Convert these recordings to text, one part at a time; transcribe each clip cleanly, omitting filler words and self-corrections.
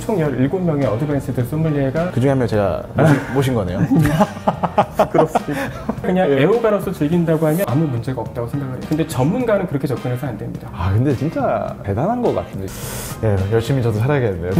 총 17명의 어드밴스드 소믈리에가 그중에 한 명 제가 모신 거네요. 그렇습니다. 그냥 애호가로서 즐긴다고 하면 아무 문제가 없다고 생각을 해요. 근데 전문가는 그렇게 접근해서 안 됩니다. 근데 진짜 대단한 것 같은데. 네, 열심히 저도 살아야겠네요.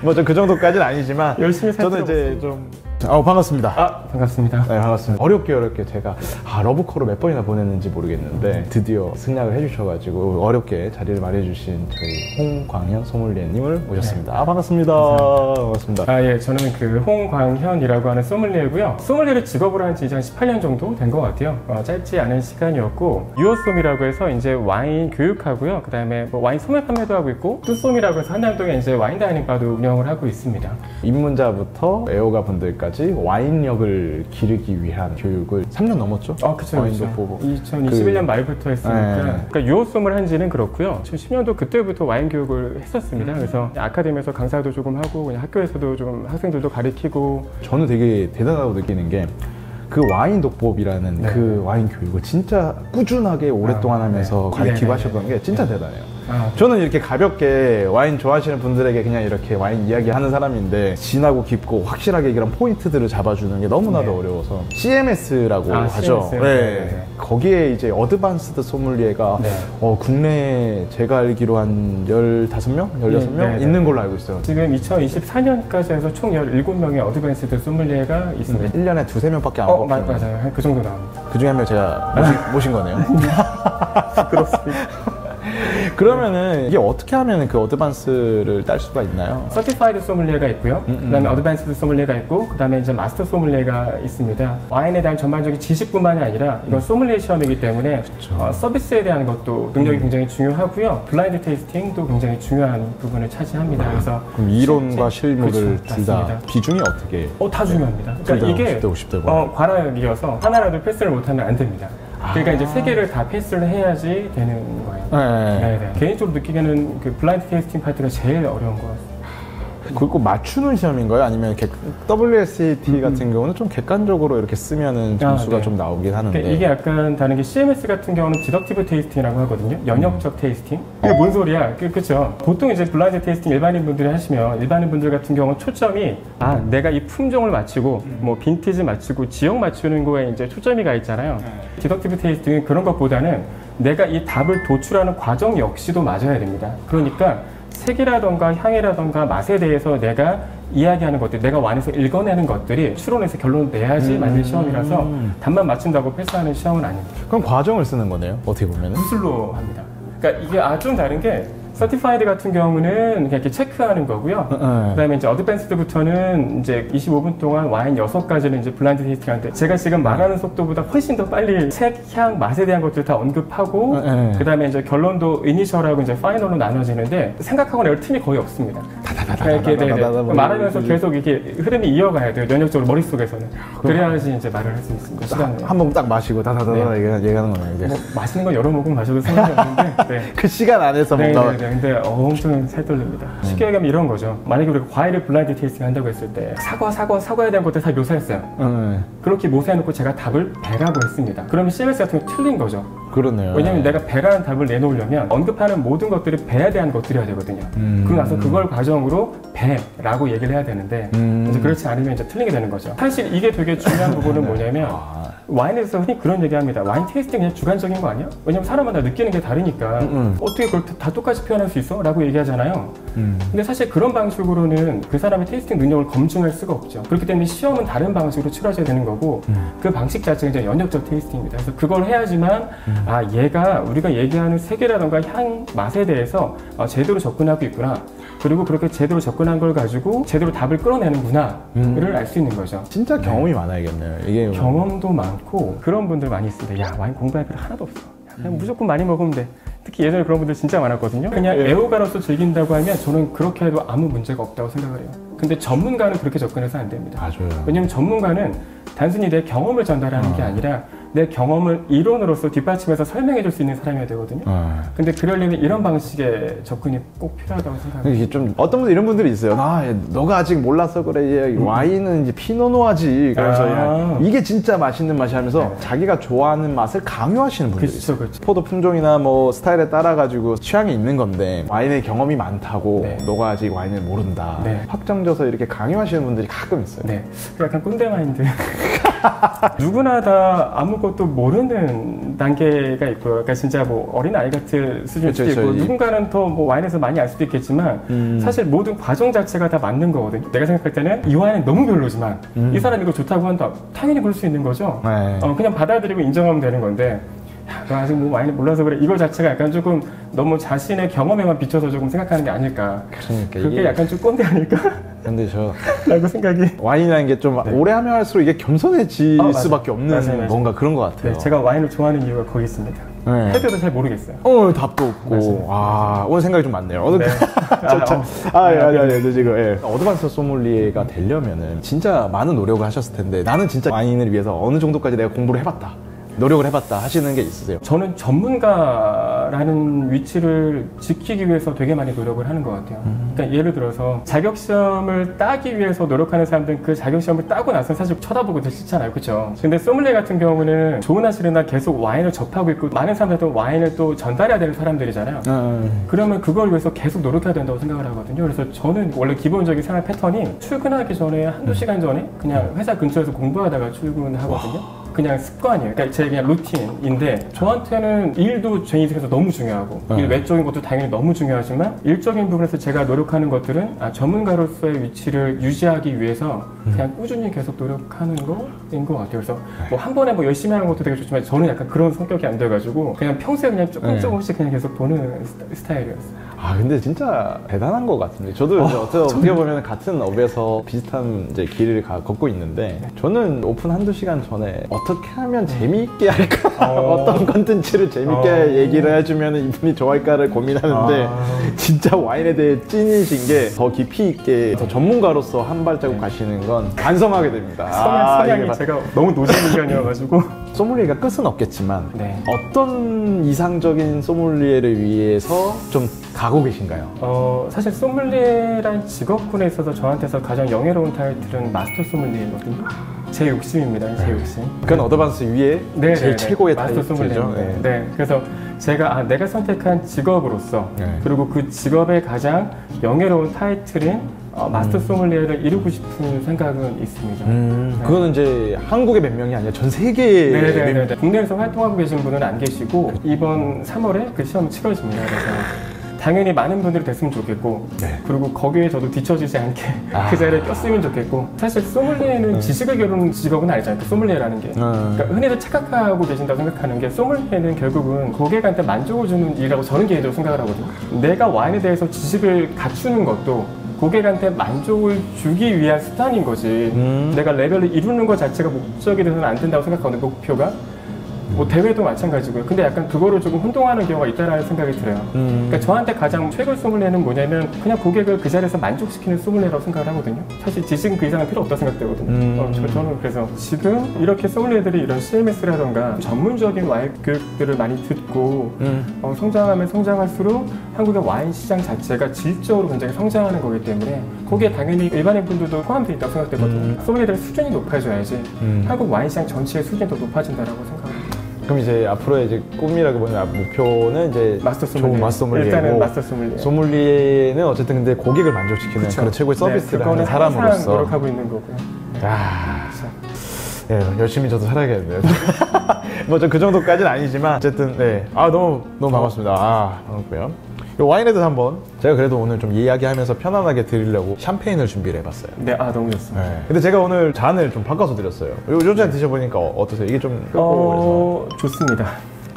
뭐 저 그 정도까지는 아니지만 열심히 살 저는 이제 좀 반갑습니다. 반갑습니다. 네, 반갑습니다. 어렵게 제가 러브콜을 몇 번이나 보냈는지 모르겠는데 드디어 승낙을 해주셔가지고 어렵게 자리를 마련해주신 저희 홍광현 소믈리에님을 모셨습니다. 네. 반갑습니다. 반갑습니다. 예, 저는 그 홍광현이라고 하는 소믈리에고요. 소믈리에를 직업으로 한 지 이제 한 18년 정도 된 것 같아요. 짧지 않은 시간이었고 유어솜이라고 해서 이제 와인 교육하고요. 그 다음에 뭐 와인 소매 판매도 하고 있고 뚜솜이라고 해서 한남동에 이제 와인 다이닝 바도 운영을 하고 있습니다. 입문자부터 애호가 분들까지 와인력을 기르기 위한 교육을 3년 넘었죠? 그쵸. 와인도 보고 2021년 말부터 했으니까. 네. 그러니까 유어솜을 한 지는 그렇고요. 2010년도 그때부터 와인 교육을 했었습니다. 그래서 아카데미에서 강사도 조금 하고 그냥 학교에서도 좀 학생들도 가르치고. 저는 되게 대단하다고 느끼는 게 그 와인 독법이라는 네. 그 와인 교육을 진짜 꾸준하게 오랫동안 하면서 가르치고 하셨던 게 진짜 대단해요. 저는 이렇게 가볍게 와인 좋아하시는 분들에게 그냥 이렇게 와인 이야기 하는 사람인데 진하고 깊고 확실하게 이런 포인트들을 잡아주는 게 너무나도 어려워서 CMS라고 하죠. CMS. 네. 거기에 이제 어드밴스드 소믈리에가 국내에 제가 알기로 한 15명? 16명? 있는 걸로 알고 있어요. 지금 2024년까지 해서 총 17명의 어드밴스드 소믈리에가 있습니다. 1년에 2-3명밖에 안 뽑혀요. 맞아요. 그 정도 나옵니다. 그 중에 한 명 제가 모신 거네요. 그렇습니다. 그러면은 이게 어떻게 하면 그 어드밴스를 딸 수가 있나요? 서티파이드 소믈리에가 있고요. 그다음에 어드밴스드 소믈리에가 있고, 그다음에 이제 마스터 소믈리에가 있습니다. 와인에 대한 전반적인 지식뿐만이 아니라 이건 소믈리에 시험이기 때문에 서비스에 대한 것도 능력이 굉장히 중요하고요. 블라인드 테이스팅도 굉장히 중요한 부분을 차지합니다. 그래서 그럼 이론과 실무를 그렇죠, 둘 다 맞습니다. 비중이 어떻게? 다 중요합니다. 그러니까 이게 50대 50대 관악이어서 하나라도 패스를 못하면 안 됩니다. 그러니까 이제 3개를 다 패스를 해야지 되는 거예요. 네. 개인적으로 느끼기에는 그 블라인드 테이스팅 파트가 제일 어려운 것 같습니다. 그걸 꼭 맞추는 시험인가요? 아니면 WSET 같은 경우는 좀 객관적으로 이렇게 쓰면은 점수가 좀 나오긴 하는데. 그러니까 이게 약간 다른 게 CMS 같은 경우는 디덕티브 테이스팅이라고 하거든요. 연역적 테이스팅. 이게 뭔 소리야? 그렇죠. 보통 이제 블라인드 테이스팅 일반인 분들이 하시면 일반인 분들 같은 경우는 초점이 내가 이 품종을 맞추고 뭐 빈티지 맞추고 지역 맞추는 거에 이제 초점이 가 있잖아요. 디덕티브 테이스팅은 그런 것보다는 내가 이 답을 도출하는 과정 역시도 맞아야 됩니다. 그러니까 색이라던가 향이라던가 맛에 대해서 내가 이야기하는 것들, 내가 와인에서 읽어내는 것들이 추론해서 결론을 내야지 맞는 시험이라서 답만 맞춘다고 패스하는 시험은 아닙니다. 그럼 과정을 쓰는 거네요? 어떻게 보면은? 구술로 합니다. 그러니까 이게 좀 다른 게 서티파이드 같은 경우는 그냥 이렇게 체크하는 거고요. 그다음에 이제 어드밴스드부터는 이제 25분 동안 와인 6가지를 이제 블라인드 테이스팅 하는데 제가 지금 말하는 속도보다 훨씬 더 빨리 색, 향, 맛에 대한 것들 다 언급하고 그다음에 이제 결론도 이니셜하고 이제 파이널로 나눠지는데 생각하거나 열 틈이 거의 없습니다. 이렇게 말하면서 계속 이렇게 흐름이 이어가야 돼요. 연역적으로 머릿속에서는. 그래야지 이제 말을 할 수 있습니다. 시간을. 한 번 딱 마시고 다다다다 얘기하는 거네요. 이제. 뭐 맛있는 건 여러 모금 마셔도 상관이 없는데 그 시간 안에서 뭔가 근데 엄청 살떨립니다. 쉽게 얘기하면 이런 거죠. 만약에 우리가 과일을 블라인드 테이스팅 한다고 했을 때 사과에 대한 것들 다 묘사했어요. 그렇게 묘사해놓고 제가 답을 배라고 했습니다. 그러면 CMS 같은 거 틀린 거죠. 그렇네요. 왜냐면 내가 배라는 답을 내놓으려면 언급하는 모든 것들이 배에 대한 것들이어야 되거든요. 그러고 나서 그걸 과정으로 배라고 얘기를 해야 되는데 이제 그렇지 않으면 이제 틀리게 되는 거죠. 사실 이게 되게 중요한 부분은 뭐냐면 와인에서 흔히 그런 얘기합니다. 와인 테이스팅 그냥 주관적인 거 아니야? 왜냐면 사람마다 느끼는 게 다르니까 어떻게 그걸 다 똑같이 표현할 수 있어? 라고 얘기하잖아요. 근데 사실 그런 방식으로는 그 사람의 테이스팅 능력을 검증할 수가 없죠. 그렇기 때문에 시험은 다른 방식으로 치러져야 되는 거고 그 방식 자체가 이제 연역적 테이스팅입니다. 그래서 그걸 해야지만 얘가 우리가 얘기하는 색이라던가 향, 맛에 대해서 제대로 접근하고 있구나. 그리고 그렇게 제대로 접근한 걸 가지고 제대로 답을 끌어내는구나를 알 수 있는 거죠. 진짜 경험이 많아야겠네요. 이게 경험도 많고 그런 분들 많이 있습니다. 야, 와인 공부할 필요 하나도 없어. 그냥 무조건 많이 먹으면 돼. 특히 예전에 그런 분들 진짜 많았거든요. 그냥 애호가로서 즐긴다고 하면 저는 그렇게 해도 아무 문제가 없다고 생각을 해요. 근데 전문가는 그렇게 접근해서 안 됩니다. 맞아요. 왜냐면 전문가는 단순히 내 경험을 전달하는 게 아니라 내 경험을 이론으로서 뒷받침해서 설명해 줄 수 있는 사람이어야 되거든요. 근데 그러려면 이런 방식의 접근이 꼭 필요하다고 생각합니다. 이게 좀 어떤 분들 이런 분들이 있어요. 너가 아직 몰라서 그래. 와인은 이제 피노누아지. 그래서 이게 진짜 맛있는 맛이 하면서 자기가 좋아하는 맛을 강요하시는 분들이 있어요. 그렇죠. 포도 품종이나 뭐 스타일에 따라 가지고 취향이 있는 건데 와인의 경험이 많다고 너가 아직 와인을 모른다. 확정져서 이렇게 강요하시는 분들이 가끔 있어요. 네, 약간 꼰대 마인드. 누구나 다 아무것도 모르는 단계가 있고요. 그러니까 진짜 뭐 어린아이 같은 수준일 수도 있고 누군가는 더 뭐 와인에서 많이 알 수도 있겠지만 사실 모든 과정 자체가 다 맞는 거거든요. 내가 생각할 때는 이 와인은 너무 별로지만 이 사람이 이거 좋다고 한다. 당연히 그럴 수 있는 거죠. 그냥 받아들이고 인정하면 되는 건데 너 아직 뭐 와인을 몰라서 그래. 이거 자체가 약간 조금 너무 자신의 경험에만 비춰서 조금 생각하는 게 아닐까. 그러니까 그게 약간 좀 꼰대 아닐까? 근데 라고 생각이. 와인이라는 게 좀 오래 하면 할수록 이게 겸손해질 수밖에 없는 맞아요. 뭔가 그런 것 같아요. 네, 제가 와인을 좋아하는 이유가 거기 있습니다. 해도 잘 모르겠어요. 답도 없고. 오늘 생각이 좀 많네요. 네. 지금 어드밴스 소믈리에가 되려면은 진짜 많은 노력을 하셨을 텐데 나는 진짜 와인을 위해서 어느 정도까지 내가 공부를 해봤다. 노력을 해봤다 하시는 게 있으세요? 저는 전문가라는 위치를 지키기 위해서 되게 많이 노력을 하는 것 같아요. 그러니까 예를 들어서 자격시험을 따기 위해서 노력하는 사람들은 그 자격시험을 따고 나서 사실 쳐다보고도 싫잖아요. 그렇죠? 근데 소믈리에 같은 경우는 좋으나 싫으나 계속 와인을 접하고 있고 많은 사람들도 와인을 또 전달해야 되는 사람들이잖아요. 그러면 그걸 위해서 계속 노력해야 된다고 생각을 하거든요. 그래서 저는 원래 기본적인 생활 패턴이 출근하기 전에 한두 시간 전에 그냥 회사 근처에서 공부하다가 출근하거든요. 그냥 습관이에요. 그러니까 제 그냥 루틴인데 저한테는 일도 제 인생에서 너무 중요하고 일 외적인 것도 당연히 너무 중요하지만 일적인 부분에서 제가 노력하는 것들은 전문가로서의 위치를 유지하기 위해서 그냥 꾸준히 계속 노력하는 거인 것 같아요. 그래서 뭐 한 번에 뭐 열심히 하는 것도 되게 좋지만 저는 약간 그런 성격이 안 돼가지고 그냥 평소에 그냥 조금씩 그냥 계속 보는 스타일이었어요. 근데 진짜 대단한 것 같은데 저도 어떻게 보면 같은 업에서 비슷한 이제 길을 걷고 있는데 저는 오픈 한두 시간 전에 어떻게 하면 재미있게 할까 어떤 컨텐츠를 재미있게 얘기를 해주면 이분이 좋아할까를 고민하는데 진짜 와인에 대해 찐이신 게 더 깊이 있게 더 전문가로서 한 발자국 가시는 건 반성하게 됩니다. 성향이 제가 너무 노잼 인간이어가지고 소믈리에가 끝은 없겠지만 어떤 이상적인 소믈리에를 위해서 좀 가고 계신가요? 사실 소믈리에란 직업군에 있어서 저한테서 가장 영예로운 타이틀은 마스터 소믈리에거든요. 제 욕심입니다. 제 욕심. 그건 어드밴스 위에 제일 최고의 타이틀이죠. 네. 그래서 제가 내가 선택한 직업으로서 그리고 그 직업의 가장 영예로운 타이틀인 마스터 소믈리에를 이루고 싶은 생각은 있습니다. 그거는 이제 한국의 몇 명이 아니라 전 세계에 국내에서 활동하고 계신 분은 안 계시고 이번 3월에 그 시험이 치러집니다. 그래서 당연히 많은 분들이 됐으면 좋겠고 그리고 거기에 저도 뒤처지지 않게 그 자리에 꼈으면 좋겠고 사실 소믈리에는 지식을 겨루는 직업은 아니잖아요. 그 소믈리에라는 게 그러니까 흔히들 착각하고 계신다고 생각하는 게 소믈리에는 결국은 고객한테 만족을 주는 일이라고 저는 개인적으로 생각을 하거든요. 내가 와인에 대해서 지식을 갖추는 것도 고객한테 만족을 주기 위한 수단인 거지 내가 레벨을 이루는 것 자체가 목적이 돼서는 안 된다고 생각하거든요. 목표가 뭐 대회도 마찬가지고요. 근데 약간 그거를 조금 혼동하는 경우가 있다라는 생각이 들어요. 그러니까 저한테 가장 최고의 소믈리에는 뭐냐면 그냥 고객을 그 자리에서 만족시키는 소믈리에라고 생각을 하거든요. 사실 지식은 그 이상은 필요 없다고 생각되거든요. 저는 그래서 지금 이렇게 소믈리에들이 이런 CMS라던가 전문적인 와인 교육들을 많이 듣고 성장하면 성장할수록 한국의 와인 시장 자체가 질적으로 굉장히 성장하는 거기 때문에 거기에 당연히 일반인 분들도 포함되어 있다고 생각되거든요. 소믈리에들의 수준이 높아져야지 한국 와인 시장 전체의 수준이 더 높아진다고 생각합니다. 그럼 이제 앞으로의 이제 꿈이라고 보면 목표는 이제 마스터 소믈리에. 마스터 소믈리에고 일단은 마스터 소믈리에. 소믈리에는 어쨌든 근데 고객을 만족시키는 그런 최고의 서비스를 하는 사람으로서 노력하고 있는 거고요. 열심히 저도 살아야겠네요. 뭐 저 그 정도까지는 아니지만 어쨌든 너무 반갑습니다. 반갑고요. 와인에 대해서 한번 제가 그래도 오늘 좀 이야기하면서 편안하게 드리려고 샴페인을 준비를 해봤어요. 너무 좋습니다. 근데 제가 오늘 잔을 좀 바꿔서 드렸어요. 요즘 드셔보니까 어떠세요? 이게 좀 끄고 좋습니다.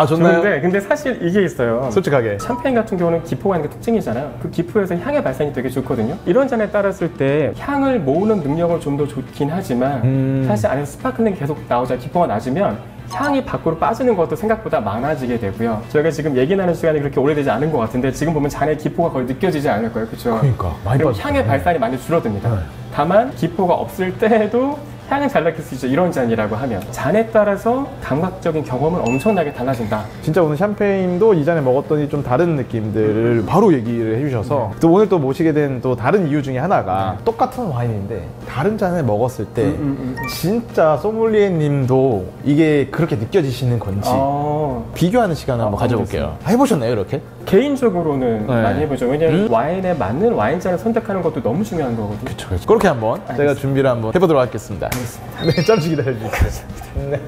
좋나요? 근데 사실 이게 있어요. 솔직하게 샴페인 같은 경우는 기포가 있는 게 특징이잖아요. 그 기포에서 향의 발산이 되게 좋거든요. 이런 잔에 따랐을 때 향을 모으는 능력은 좀 더 좋긴 하지만 사실 안에서 스파클링이 계속 나오자 기포가 낮으면 향이 밖으로 빠지는 것도 생각보다 많아지게 되고요. 저희가 지금 얘기 나눈 시간이 그렇게 오래되지 않은 것 같은데 지금 보면 잔의 기포가 거의 느껴지지 않을 거예요. 그렇죠? 그러니까 많이 그리고 빠졌어요. 향의 발산이 많이 줄어듭니다. 네. 다만 기포가 없을 때에도 향은 잘 느낄 수 있죠. 이런 잔이라고 하면 잔에 따라서 감각적인 경험은 엄청나게 달라진다. 진짜 오늘 샴페인도 이전에 먹었더니 좀 다른 느낌들을 바로 얘기를 해주셔서 또 오늘 또 모시게 된 또 다른 이유 중에 하나가 똑같은 와인인데 다른 잔을 먹었을 때 진짜 소믈리에님도 이게 그렇게 느껴지시는 건지 비교하는 시간을 한번 가져볼게요. 해보셨나요 이렇게? 개인적으로는 네. 많이 해보죠. 왜냐면 와인에 맞는 와인잔을 선택하는 것도 너무 중요한 거거든요. 그렇죠. 그렇게 한번 제가 준비를 한번 해보도록 하겠습니다. 알겠습니다. 네, 잠시 기다려주세요. 네.